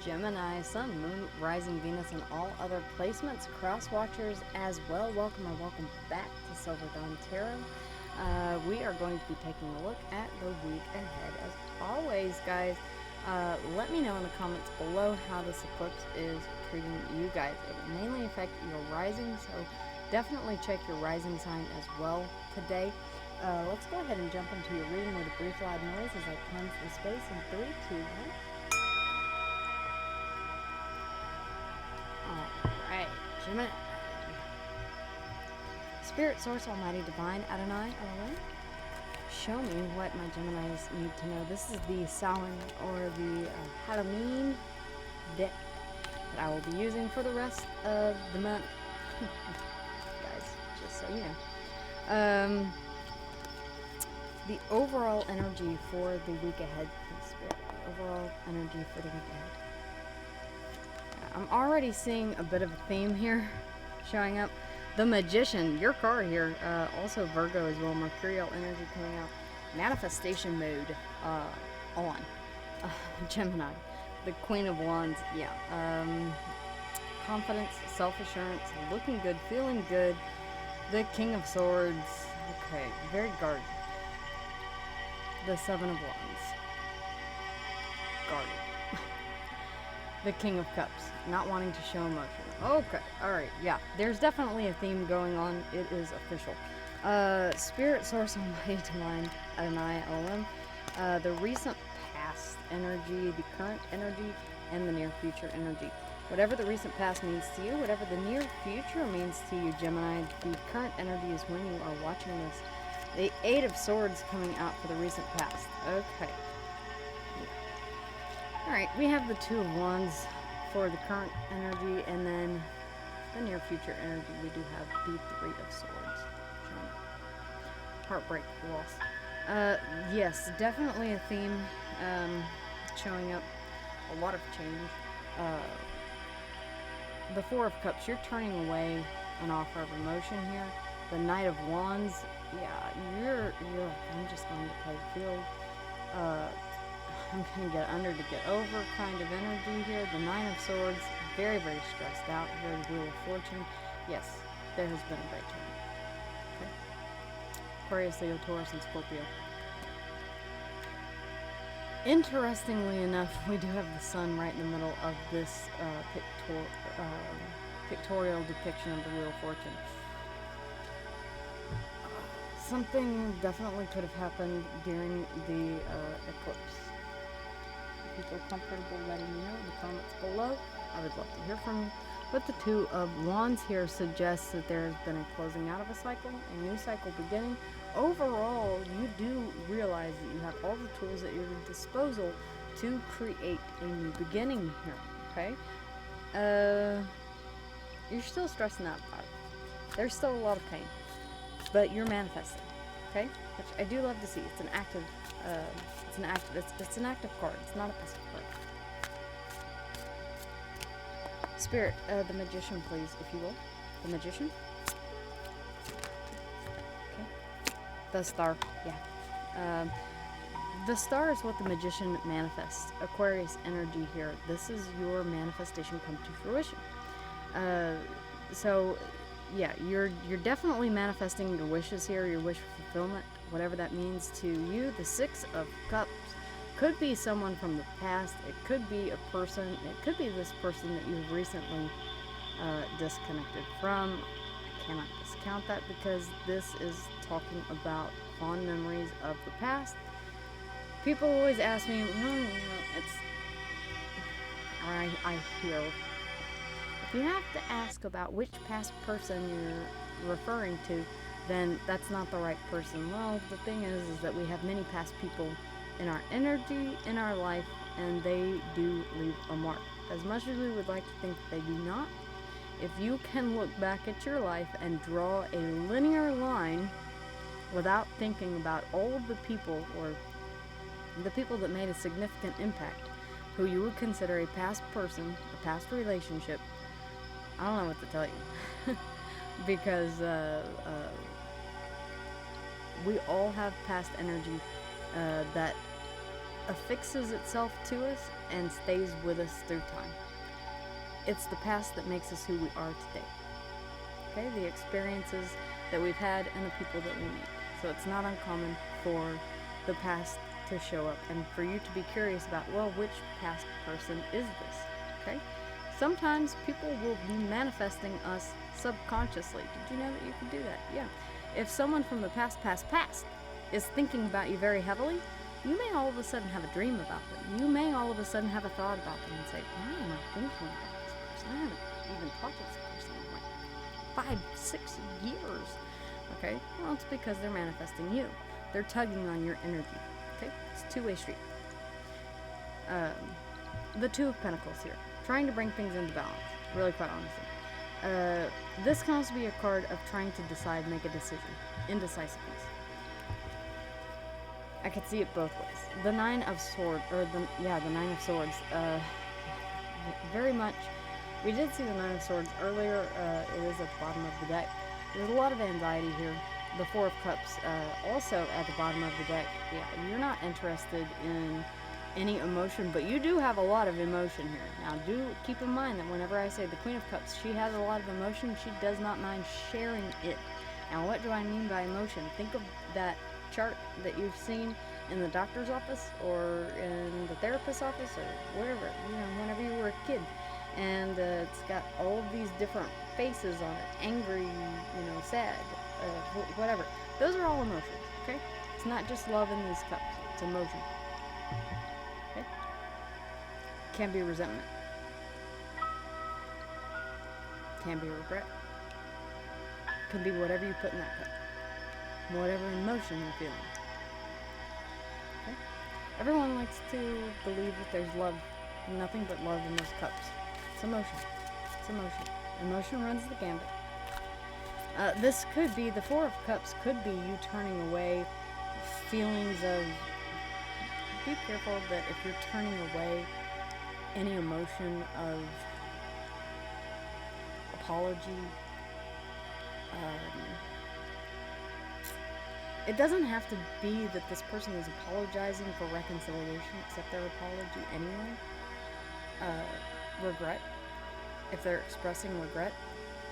Gemini, Sun, Moon, Rising, Venus, and all other placements, cross watchers as well. Welcome or welcome back to Silver Dawn Tarot. We are going to be taking a look at the week ahead. As always, guys, let me know in the comments below how this eclipse is treating you guys. It will mainly affect your rising, so definitely check your rising sign as well today. Let's go ahead and jump into your reading with a brief loud noise as I cleanse the space in 3, 2, 1. Alright, Gemini. Spirit, Source, Almighty, Divine, Adonai, Elohim. Show me what my Geminis need to know. This is the Samhain or the Halloween deck that I will be using for the rest of the month. Guys, just so you know. The overall energy for the week ahead, Spirit. The overall energy for the week ahead. I'm already seeing a bit of a theme here showing up. The Magician, your card here, also Virgo as well, Mercurial energy coming out. Manifestation mode on. Gemini, the Queen of Wands, yeah. Confidence, self-assurance, looking good, feeling good. The King of Swords, okay, very guarded. The Seven of Wands, guarded. The King of Cups, not wanting to show emotion. Okay, alright, yeah. There's definitely a theme going on. It is official. Spirit, Source, Almighty, Divine, Adonai, Elohim. The recent past energy, the current energy, and the near future energy. Whatever the recent past means to you, whatever the near future means to you, Gemini, the current energy is when you are watching this. The Eight of Swords coming out for the recent past. Okay. Alright, we have the Two of Wands for the current energy, and then the near future energy, we do have the Three of Swords. Heartbreak, loss. Yes, definitely a theme showing up. A lot of change. The Four of Cups, you're turning away an offer of emotion here. The Knight of Wands, yeah, you're I'm just going to play the field. I'm going to get under to get over kind of energy here. The Nine of Swords, very, very stressed out here. The Wheel of Fortune. Yes, there has been a great change. Okay. Aquarius, Leo, Taurus, and Scorpio. Interestingly enough, we do have the Sun right in the middle of this pictorial depiction of the Wheel of Fortune. Something definitely could have happened during the eclipse. If you feel comfortable letting me know in the comments below, I would love to hear from you. But the Two of Wands here suggests that there has been a closing out of a cycle, a new cycle beginning. Overall, you do realize that you have all the tools at your disposal to create a new beginning here, okay? You're still stressing out about it. There's still a lot of pain, but you're manifesting, okay? Which I do love to see. It's an active, it's an active card. It's not a passive card. Spirit, the Magician, please, if you will. The Magician. Okay. The Star, yeah. The Star is what the Magician manifests. Aquarius energy here. This is your manifestation come to fruition. So, yeah, you're definitely manifesting your wishes here, your wish fulfillment, whatever that means to you. The Six of Cups could be someone from the past. It could be a person. It could be this person that you've recently disconnected from. I cannot discount that because this is talking about fond memories of the past. People always ask me, I hear, if you have to ask about which past person you're referring to, then that's not the right person. Well, the thing is that we have many past people in our energy, in our life, and they do leave a mark. As much as we would like to think that they do not, if you can look back at your life and draw a linear line without thinking about all of the people or the people that made a significant impact, who you would consider a past person, a past relationship, I don't know what to tell you. Because we all have past energy that affixes itself to us and stays with us through time. It's the past that makes us who we are today. Okay, the experiences that we've had and the people that we meet. So it's not uncommon for the past to show up and for you to be curious about, well, which past person is this? Okay? Sometimes people will be manifesting us subconsciously. Did you know that you can do that? Yeah. If someone from the past is thinking about you very heavily, you may all of a sudden have a dream about them. You may all of a sudden have a thought about them and say, why am I thinking about this person? I haven't even talked to this person in like 5-6 years. Okay? Well, it's because they're manifesting you. They're tugging on your energy. Okay? It's a two-way street. The Two of Pentacles here. Trying to bring things into balance. Really, quite honestly. This can also be a card of trying to decide, make a decision. Indecisiveness. I could see it both ways. The Nine of Swords, the Nine of Swords. Very much. We did see the Nine of Swords earlier. It is at the bottom of the deck. There's a lot of anxiety here. The Four of Cups, also at the bottom of the deck. Yeah, you're not interested in any emotion, but you do have a lot of emotion here. Now, do keep in mind that whenever I say the Queen of Cups, she has a lot of emotion. She does not mind sharing it. Now, what do I mean by emotion? Think of that chart that you've seen in the doctor's office or in the therapist's office or wherever, whenever you were a kid. And it's got all of these different faces on it. Angry, sad, whatever. Those are all emotions, okay? It's not just love in these cups. It's emotion. Okay? Can be resentment. Can be regret. Can be whatever you put in that cup. Whatever emotion you're feeling. Okay? Everyone likes to believe that there's love. Nothing but love in those cups. It's emotion. It's emotion. Emotion runs the gambit. This could be, the Four of Cups could be you turning away feelings of, be careful that if you're turning away any emotion of apology, it doesn't have to be that this person is apologizing for reconciliation, accept their apology anyway. Regret. If they're expressing regret,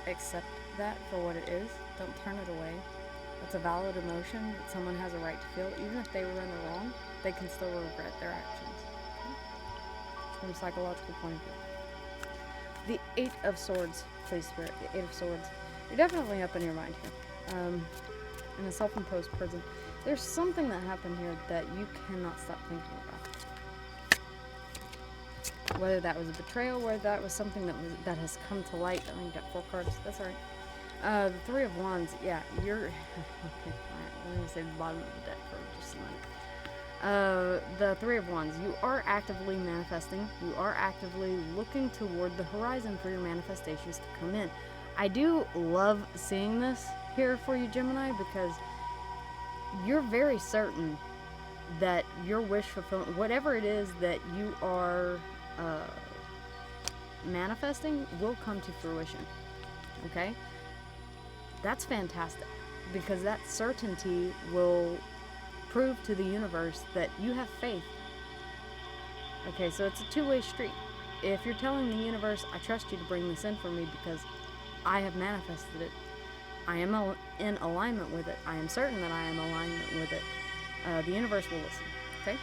accept that for what it is. Don't turn it away. It's a valid emotion that someone has a right to feel. Even if they were in the wrong, they can still regret their actions. Okay? From a psychological point of view. The Eight of Swords, please, Spirit. The Eight of Swords. You're definitely up in your mind here. In a self-imposed prison. There's something that happened here that you cannot stop thinking about. Whether that was a betrayal, whether that was something that has come to light. I only got 4 cards. That's all right. The Three of Wands. Yeah, you're. Okay, all right. I'm gonna say the bottom of the deck for just a minute. The Three of Wands. You are actively manifesting. You are actively looking toward the horizon for your manifestations to come in. I do love seeing this here for you, Gemini, because you're very certain that your wish fulfillment, whatever it is that you are manifesting, will come to fruition. Okay? That's fantastic, because that certainty will prove to the universe that you have faith. Okay, so it's a two-way street. If you're telling the universe, I trust you to bring this in for me because I have manifested it, I am in alignment with it, I am certain that I am in alignment with it, the universe will listen. Okay?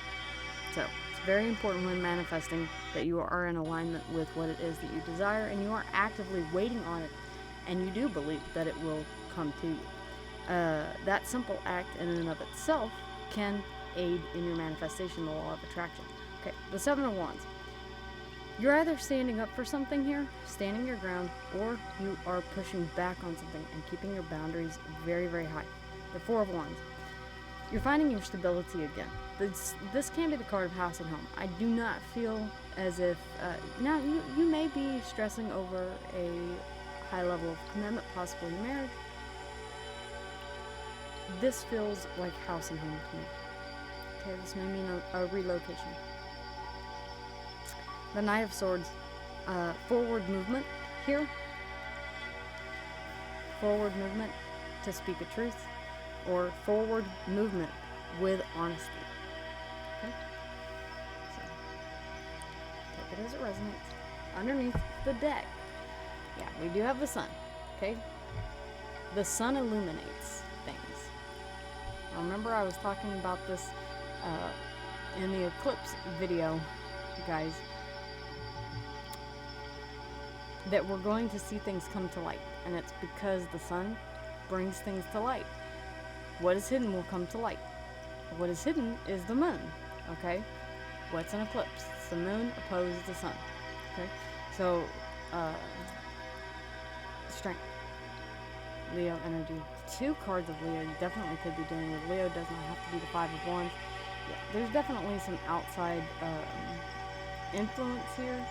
So, it's very important when manifesting that you are in alignment with what it is that you desire, and you are actively waiting on it, and you do believe that it will come to you. That simple act in and of itself can aid in your manifestation, the law of attraction. Okay, the Seven of Wands. You're either standing up for something here, standing your ground, or you are pushing back on something and keeping your boundaries very, very high. The Four of Wands. You're finding your stability again. This can be the card of house and home. I do not feel as if... now, you may be stressing over a high level of commitment, possibly marriage. This feels like house and home to me. Okay, this may mean a relocation. The Knight of Swords, forward movement here. Forward movement to speak a truth, or forward movement with honesty. Okay? it as it resonates. Underneath the deck, yeah, we do have the sun, okay? The sun illuminates things. Now, remember I was talking about this in the eclipse video, guys, that we're going to see things come to light, and it's because the sun brings things to light. What is hidden will come to light. What is hidden is the moon, okay? What's an eclipse? It's the moon opposed the sun, okay? So, strength, Leo energy. 2 cards of Leo. You definitely could be dealing with Leo. Does not have to be the 5 of Wands. Yeah, there's definitely some outside influence here.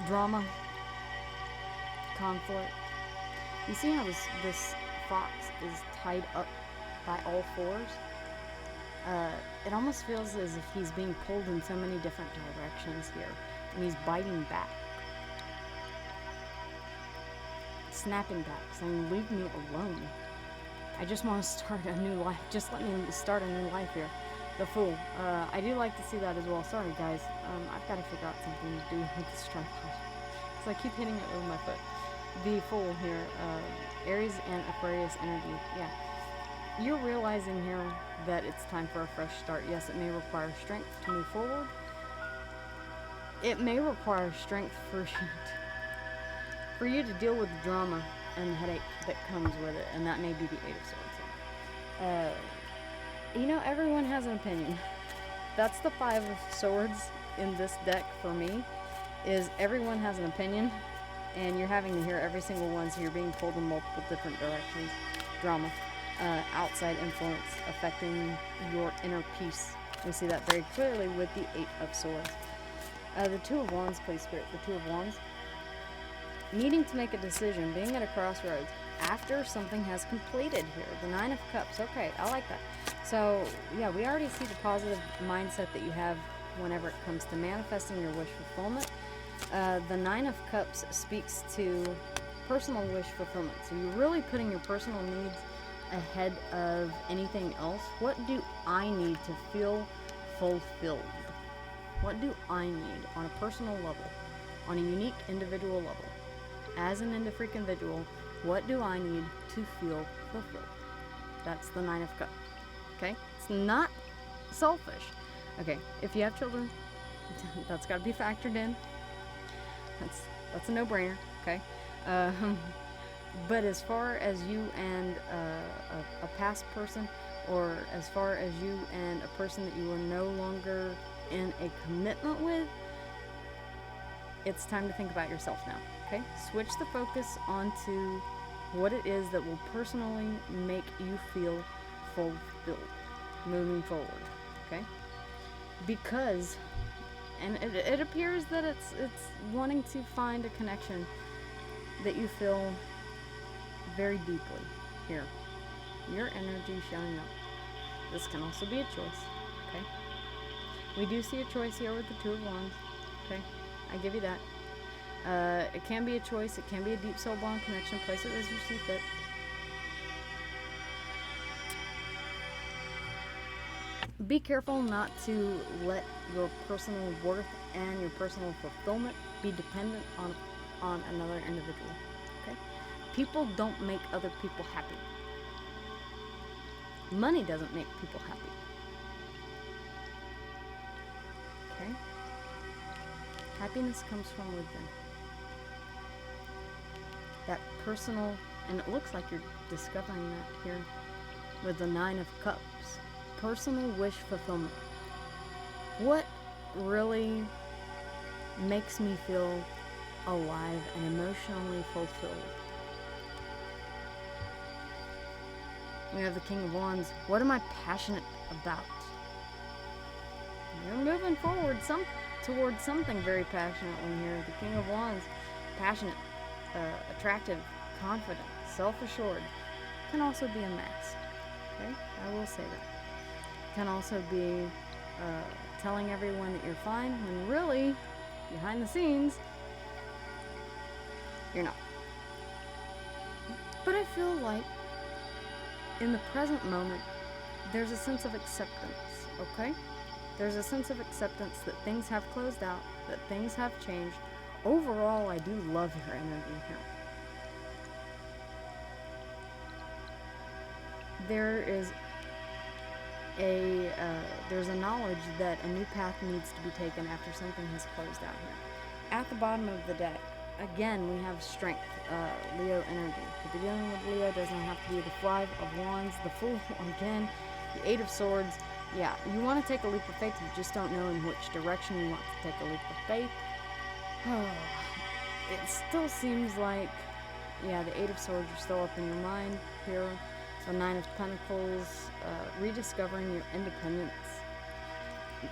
Drama, conflict. You see how this fox is tied up by all 4s? It almost feels as if he's being pulled in so many different directions here, and he's biting back, snapping back, saying, leave me alone. I just want to start a new life. Just let me start a new life here. The Fool. I do like to see that as well. Sorry, guys. I've got to figure out something to do with this tripod, because I keep hitting it with my foot. The Fool here. Aries and Aquarius energy. Yeah. You're realizing here that it's time for a fresh start. Yes, it may require strength to move forward. It may require strength for you to deal with the drama and the headache that comes with it, and that may be the 8 of Swords. You know, everyone has an opinion. That's the 5 of Swords in this deck for me, is everyone has an opinion, and you're having to hear every single one, so you're being pulled in multiple different directions. Drama. Outside influence affecting your inner peace. We see that very clearly with the 8 of Swords. The 2 of Wands, please, Spirit. The 2 of Wands. Needing to make a decision, being at a crossroads after something has completed here. The 9 of Cups. Okay, I like that. So, yeah, we already see the positive mindset that you have whenever it comes to manifesting your wish fulfillment. The 9 of Cups speaks to personal wish fulfillment. So you're really putting your personal needs ahead of anything else. What do I need to feel fulfilled? What do I need on a personal level, on a unique individual level? As an individual, what do I need to feel fulfilled? That's the 9 of Cups. Okay? It's not selfish. Okay, if you have children, that's got to be factored in. That's a no-brainer. Okay? But as far as you and a past person, or as far as you and a person that you are no longer in a commitment with, it's time to think about yourself now, okay? Switch the focus onto what it is that will personally make you feel fulfilled moving forward, okay? Because, and it appears that it's wanting to find a connection that you feel very deeply here. Your energy showing up. This can also be a choice, okay? We do see a choice here with the 2 of Wands, okay? I give you that. It can be a choice. It can be a deep soul bond connection. Place it as you see fit. Be careful not to let your personal worth and your personal fulfillment be dependent on another individual, okay? People don't make other people happy. Money doesn't make people happy. Okay? Happiness comes from within. That personal, and it looks like you're discovering that here with the 9 of Cups. Personal wish fulfillment. What really makes me feel alive and emotionally fulfilled? We have the King of Wands. What am I passionate about? You're moving forward towards something very passionately here. The King of Wands, passionate, attractive, confident, self-assured. Can also be a mask. Okay, I will say that. Can also be telling everyone that you're fine when really, behind the scenes, you're not. But I feel like in the present moment, there's a sense of acceptance, okay? There's a sense of acceptance that things have closed out, that things have changed. Overall, I do love your energy here. There's a knowledge that a new path needs to be taken after something has closed out here. At the bottom of the deck, again, we have strength, Leo energy. To be dealing with Leo doesn't have to be the Five of Wands, the Fool, again, the Eight of Swords. Yeah, you want to take a leap of faith, you just don't know in which direction you want to take a leap of faith. It still seems like, yeah, the Eight of Swords are still up in your mind here. The Nine of Pentacles, rediscovering your independence,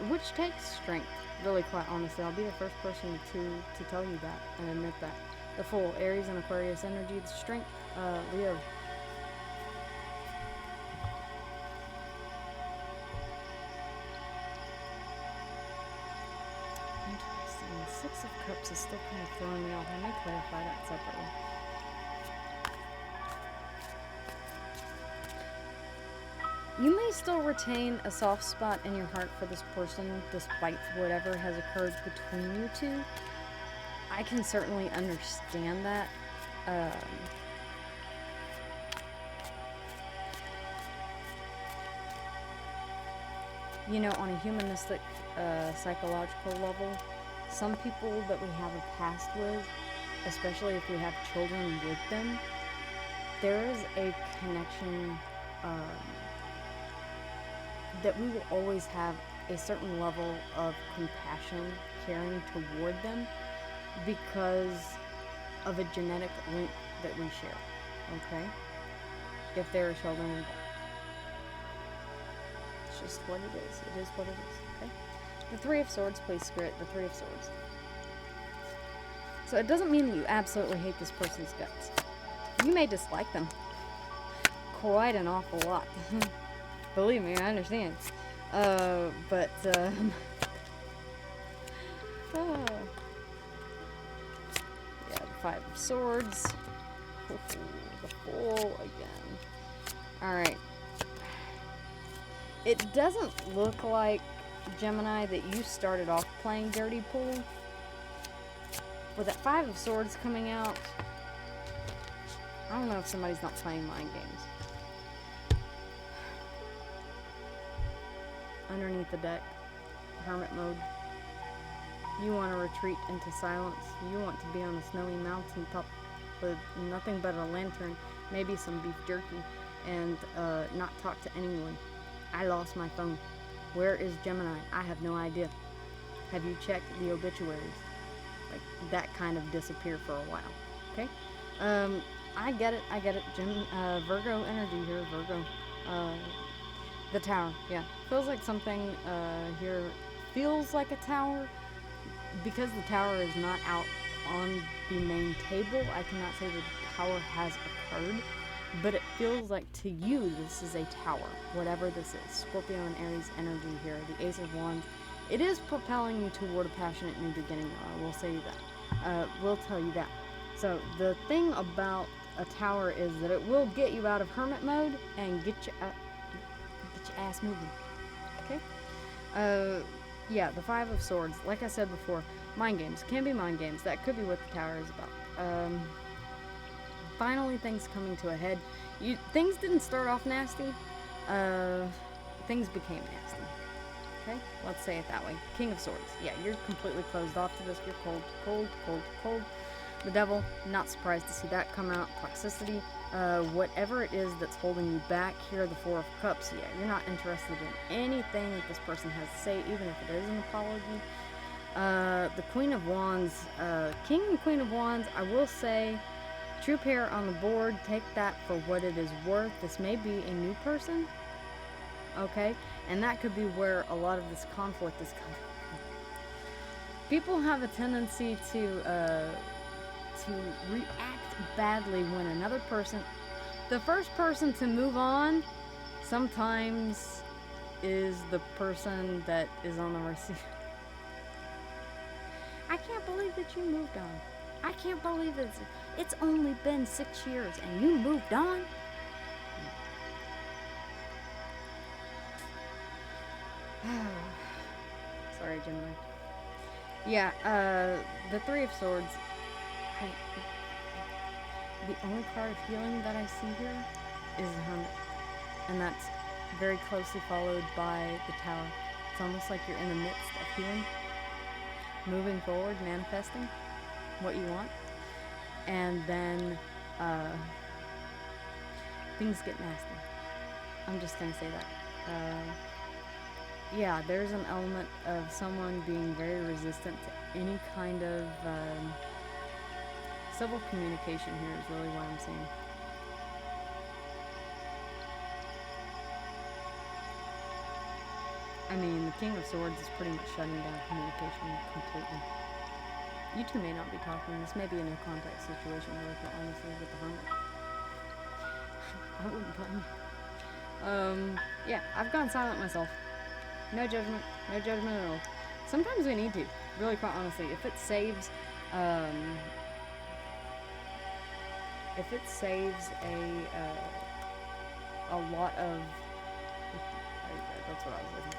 which takes strength, really, quite honestly. I'll be the first person to tell you that and admit that. The Fool, Aries and Aquarius energy, the strength, Leo. Interesting. The Six of Cups is still kind of throwing me off. I may clarify that separately. You may still retain a soft spot in your heart for this person despite whatever has occurred between you two. I can certainly understand that. You know, on a humanistic, psychological level, some people that we have a past with, especially if we have children with them, there is a connection that we will always have a certain level of compassion, caring toward them because of a genetic link that we share, okay? If there are children involved. It's just what it is. It is what it is, okay? The Three of Swords, please, Spirit, the Three of Swords. So it doesn't mean that you absolutely hate this person's guts. You may dislike them quite an awful lot. Believe me, I understand. Yeah, the Five of Swords. The Fool again. Alright. It doesn't look like, Gemini, that you started off playing dirty pool. With that Five of Swords coming out, I don't know if somebody's not playing mind games. Underneath the deck, hermit mode. You want to retreat into silence. You want to be on a snowy mountaintop with nothing but a lantern, maybe some beef jerky, and not talk to anyone. I lost my phone. Where is Gemini? I have no idea. Have you checked the obituaries? Like, that kind of disappear for a while. Okay? I get it. Virgo energy here, Virgo. The Tower, yeah. Feels like something here feels like a tower. Because the tower is not out on the main table, I cannot say the tower has occurred. But it feels like to you this is a tower, whatever this is. Scorpio and Aries energy here, the Ace of Wands. It is propelling you toward a passionate new beginning, though, I will say that. Will tell you that. So the thing about a tower is that it will get you out of hermit mode and get your ass moving. Okay? Yeah, the Five of Swords. Like I said before, mind games. Can be mind games. That could be what the tower is about. Finally, things coming to a head. Things didn't start off nasty. Things became nasty. Okay? Let's say it that way. King of Swords. Yeah, you're completely closed off to this. You're cold. The Devil, not surprised to see that come out. Toxicity. Whatever it is that's holding you back here, the Four of Cups. Yeah, you're not interested in anything that this person has to say, even if it is an apology. The Queen of Wands. King and Queen of Wands, I will say, true pair on the board. Take that for what it is worth. This may be a new person. Okay? And that could be where a lot of this conflict is coming from. People have a tendency to react badly when another person, the first person to move on, sometimes is the person that is on the receiver. I can't believe that you moved on. I can't believe it's only been 6 years and you moved on. Sorry, Gemini. Yeah, the Three of Swords. I, the only card of healing that I see here is the Hermit, and that's very closely followed by the Tower. It's almost like you're in the midst of healing, moving forward, manifesting what you want, and then things get nasty. I'm just gonna say that. Yeah, there's an element of someone being very resistant to any kind of civil communication here is really what I'm saying. I mean, the King of Swords is pretty much shutting down communication completely. You two may not be talking. This may be a no contact situation, really, honestly, with the Hermit. I wouldn't blame you. Yeah, I've gone silent myself. No judgment at all. Sometimes we need to, really, quite honestly. If it saves a lot of, that's what I was looking for.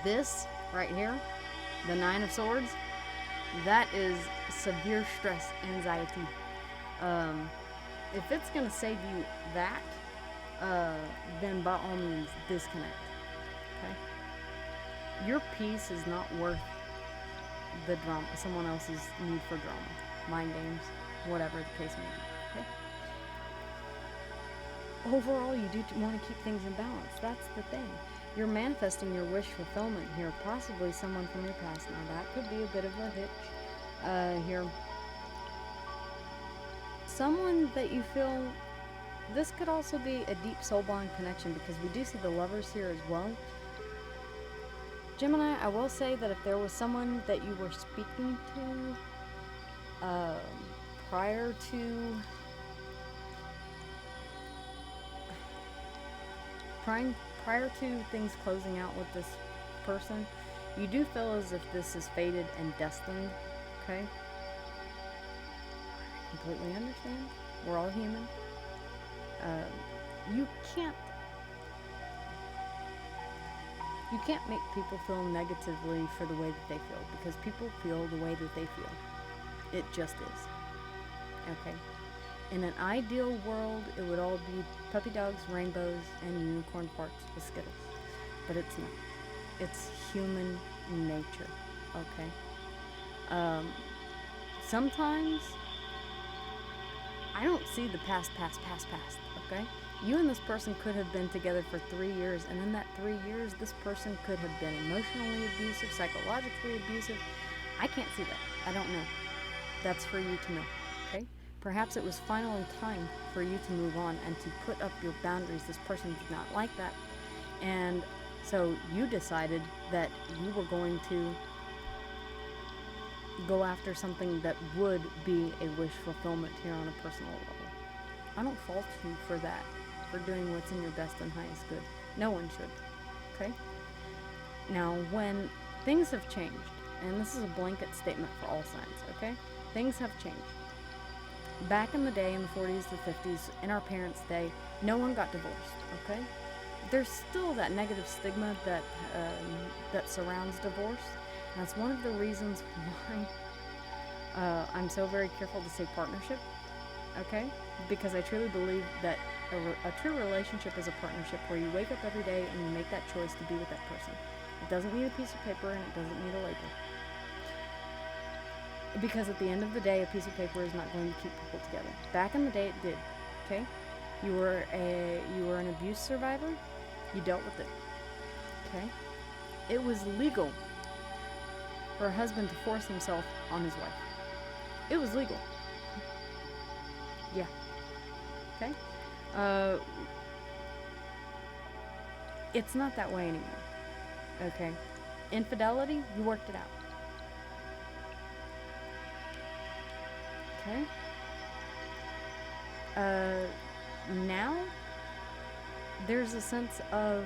This right here, the Nine of Swords, that is severe stress, anxiety. If it's gonna save you that, then by all means disconnect. Okay. Your peace is not worth the drama, someone else's need for drama, mind games, whatever the case may be. Okay? Overall, you do want to keep things in balance. That's the thing. You're manifesting your wish fulfillment here, possibly someone from your past. Now, that could be a bit of a hitch here. Someone that you feel, this could also be a deep soul bond connection, because we do see the Lovers here as well. Gemini, I will say that if there was someone that you were speaking to prior to things closing out with this person, you do feel as if this is fated and destined. Okay? I completely understand. We're all human. You can't make people feel negatively for the way that they feel, because people feel the way that they feel. It just is. Okay? In an ideal world, it would all be puppy dogs, rainbows, and unicorn farts with Skittles. But it's not. It's human nature. Okay? Sometimes I don't see the past. Okay? You and this person could have been together for 3 years, and in that 3 years, this person could have been emotionally abusive, psychologically abusive. I can't see that. I don't know. That's for you to know. Okay? Perhaps it was finally time for you to move on and to put up your boundaries. This person did not like that. And so you decided that you were going to go after something that would be a wish fulfillment here on a personal level. I don't fault you for that, for doing what's in your best and highest good. No one should. Okay? Now, when things have changed, and this is a blanket statement for all signs, okay? Things have changed. Back in the day, in the 40s, the 50s, in our parents' day, no one got divorced, okay? There's still that negative stigma that surrounds divorce. And that's one of the reasons why I'm so very careful to say partnership, okay? Because I truly believe that a true relationship is a partnership where you wake up every day and you make that choice to be with that person. It doesn't need a piece of paper, and it doesn't need a label. Because at the end of the day, a piece of paper is not going to keep people together. Back in the day, it did. Okay, you were an abuse survivor. You dealt with it. Okay, it was legal for a husband to force himself on his wife. It was legal. Yeah. Okay. It's not that way anymore. Okay. Infidelity, you worked it out. Okay. Now there's a sense of,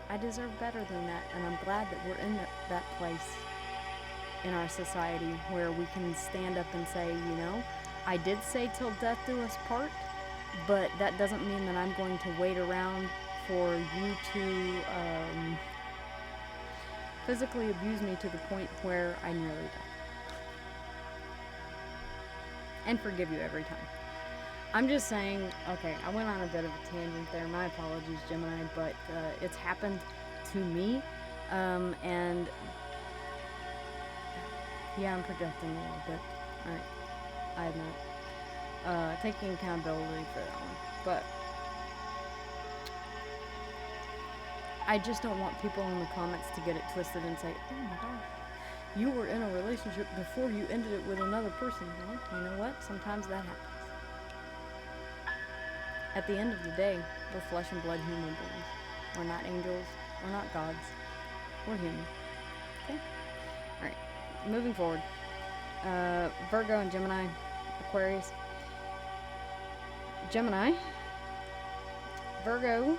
I deserve better than that, and I'm glad that we're in that place in our society where we can stand up and say, you know, I did say till death do us part, but that doesn't mean that I'm going to wait around for you to physically abuse me to the point where I nearly die. and forgive you every time. I'm just saying, okay, I went on a bit of a tangent there. My apologies, Gemini, but it's happened to me. And yeah, I'm projecting a little bit. Alright, I admit. Taking accountability for that one. But I just don't want people in the comments to get it twisted and say, oh my gosh, you were in a relationship before you ended it with another person. Well, you know what? Sometimes that happens. At the end of the day, we're flesh and blood human beings. We're not angels. We're not gods. We're human. Okay? Alright. Moving forward. Virgo and Gemini. Aquarius. Gemini. Virgo.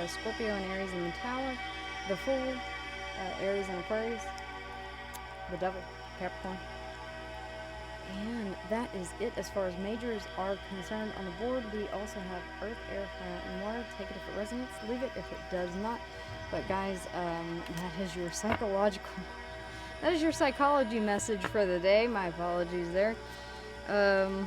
Scorpio and Aries in the Tower. The Fool. Aries and Aquarius. The Devil. Capricorn. And that is it as far as majors are concerned on the board. We also have Earth, Air, Fire, and Water. Take it if it resonates. Leave it if it does not. But guys, that is your that is your psychology message for the day. My apologies there. Yeah.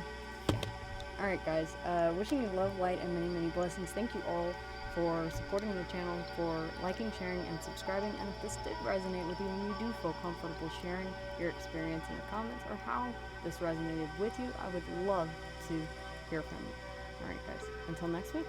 Alright guys, wishing you love, light, and many, many blessings. Thank you all for supporting the channel, for liking, sharing, and subscribing. And if this did resonate with you and you do feel comfortable sharing your experience in the comments or how this resonated with you, I would love to hear from you. Alright guys, until next week.